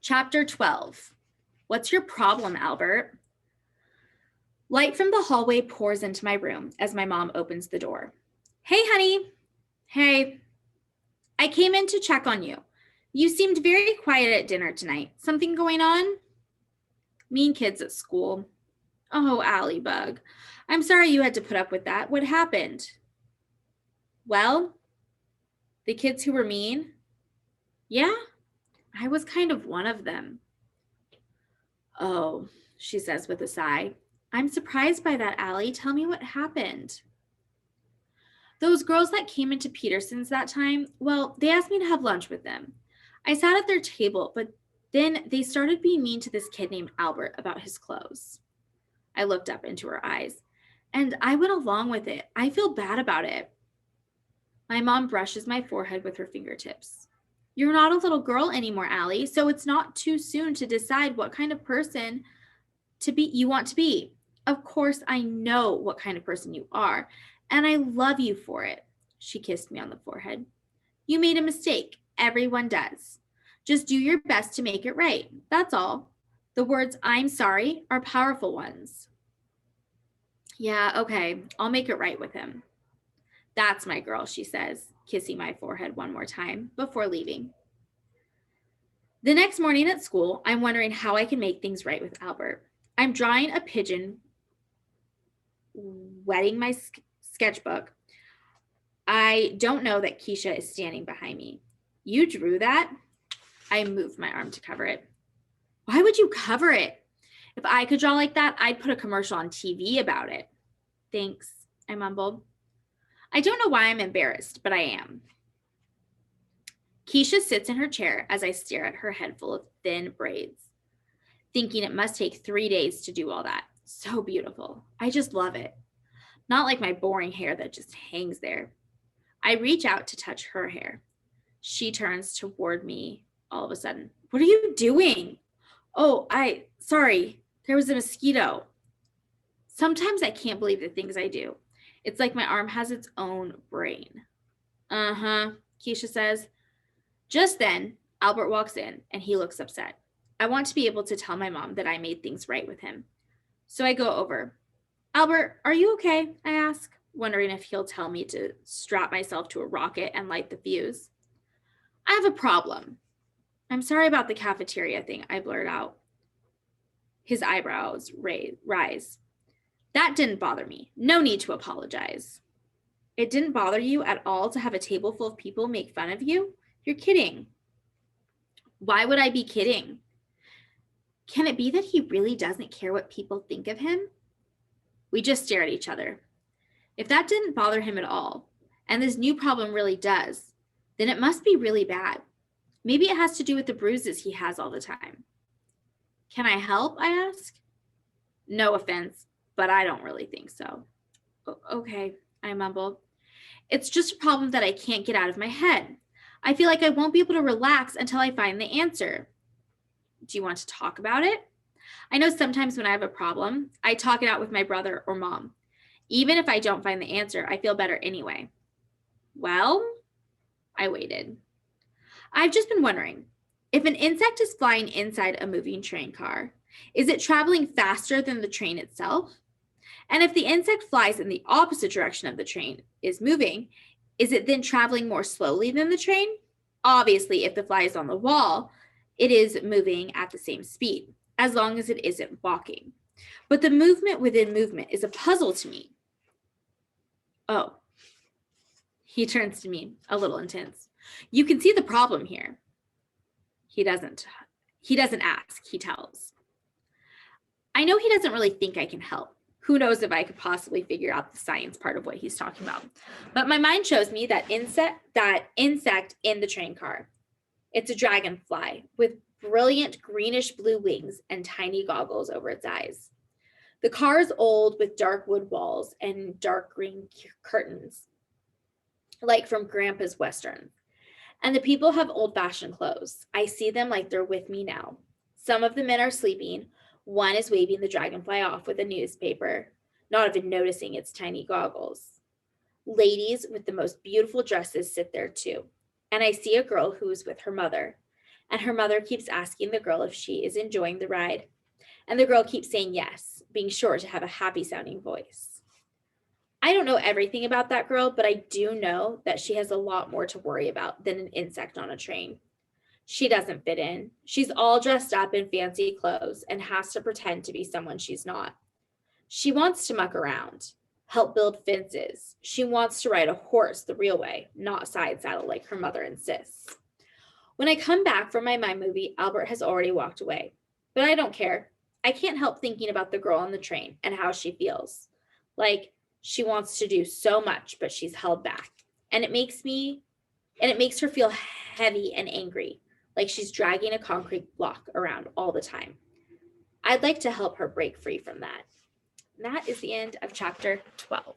Chapter 12. What's your problem, Albert? Light from the hallway pours into my room as my mom opens the door. Hey, honey. Hey. I came in to check on you. You seemed very quiet at dinner tonight. Something going on? Mean kids at school. Oh, Allie Bug. I'm sorry you had to put up with that. What happened? Well, the kids who were mean? Yeah, I was kind of one of them. Oh, she says with a sigh. I'm surprised by that, Allie. Tell me what happened. Those girls that came into Peterson's that time, well, they asked me to have lunch with them. I sat at their table, but then they started being mean to this kid named Albert about his clothes. I looked up into her eyes, and I went along with it. I feel bad about it. My mom brushes my forehead with her fingertips. You're not a little girl anymore, Allie, so it's not too soon to decide what kind of person you want to be. Of course, I know what kind of person you are, and I love you for it. She kissed me on the forehead. You made a mistake. Everyone does. Just do your best to make it right. That's all. The words I'm sorry are powerful ones. Yeah, okay. I'll make it right with him. That's my girl, she says, kissing my forehead one more time before leaving. The next morning at school, I'm wondering how I can make things right with Albert. I'm drawing a pigeon, wetting my sketchbook. I don't know that Keisha is standing behind me. You drew that? I moved my arm to cover it. Why would you cover it? If I could draw like that, I'd put a commercial on TV about it. Thanks, I mumbled. I don't know why I'm embarrassed, but I am. Keisha sits in her chair as I stare at her head full of thin braids, thinking it must take 3 days to do all that. So beautiful. I just love it. Not like my boring hair that just hangs there. I reach out to touch her hair. She turns toward me all of a sudden. What are you doing? Oh, sorry, there was a mosquito. Sometimes I can't believe the things I do. It's like my arm has its own brain. Uh-huh, Keisha says. Just then, Albert walks in and he looks upset. I want to be able to tell my mom that I made things right with him. So I go over. Albert, are you okay? I ask, wondering if he'll tell me to strap myself to a rocket and light the fuse. I have a problem. I'm sorry about the cafeteria thing, I blurt out. His eyebrows rise. That didn't bother me. No need to apologize. It didn't bother you at all to have a table full of people make fun of you? You're kidding. Why would I be kidding? Can it be that he really doesn't care what people think of him? We just stare at each other. If that didn't bother him at all, and this new problem really does, then it must be really bad. Maybe it has to do with the bruises he has all the time. Can I help? I ask. No offense, but I don't really think so. Okay, I mumble. It's just a problem that I can't get out of my head. I feel like I won't be able to relax until I find the answer. Do you want to talk about it? I know sometimes when I have a problem, I talk it out with my brother or mom. Even if I don't find the answer, I feel better anyway. Well, I waited. I've just been wondering, if an insect is flying inside a moving train car, is it traveling faster than the train itself? And if the insect flies in the opposite direction of the train is moving, is it then traveling more slowly than the train? Obviously, if the fly is on the wall, it is moving at the same speed, as long as it isn't walking. But the movement within movement is a puzzle to me. Oh, he turns to me, a little intense. You can see the problem here. He doesn't ask, he tells. I know he doesn't really think I can help. Who knows if I could possibly figure out the science part of what he's talking about. But my mind shows me that insect in the train car. It's a dragonfly with brilliant greenish blue wings and tiny goggles over its eyes. The car is old with dark wood walls and dark green curtains, like from Grandpa's Western. And the people have old-fashioned clothes. I see them like they're with me now. Some of the men are sleeping. One is waving the dragonfly off with a newspaper, not even noticing its tiny goggles. Ladies with the most beautiful dresses sit there too. And I see a girl who is with her mother. And her mother keeps asking the girl if she is enjoying the ride. And the girl keeps saying yes, being sure to have a happy sounding voice. I don't know everything about that girl, but I do know that she has a lot more to worry about than an insect on a train. She doesn't fit in. She's all dressed up in fancy clothes and has to pretend to be someone she's not. She wants to muck around, help build fences. She wants to ride a horse the real way, not side saddle like her mother insists. When I come back from my mime movie, Albert has already walked away. But I don't care. I can't help thinking about the girl on the train and how she feels. Like she wants to do so much, but she's held back. And it makes her feel heavy and angry, like she's dragging a concrete block around all the time. I'd like to help her break free from that. And that is the end of chapter 12.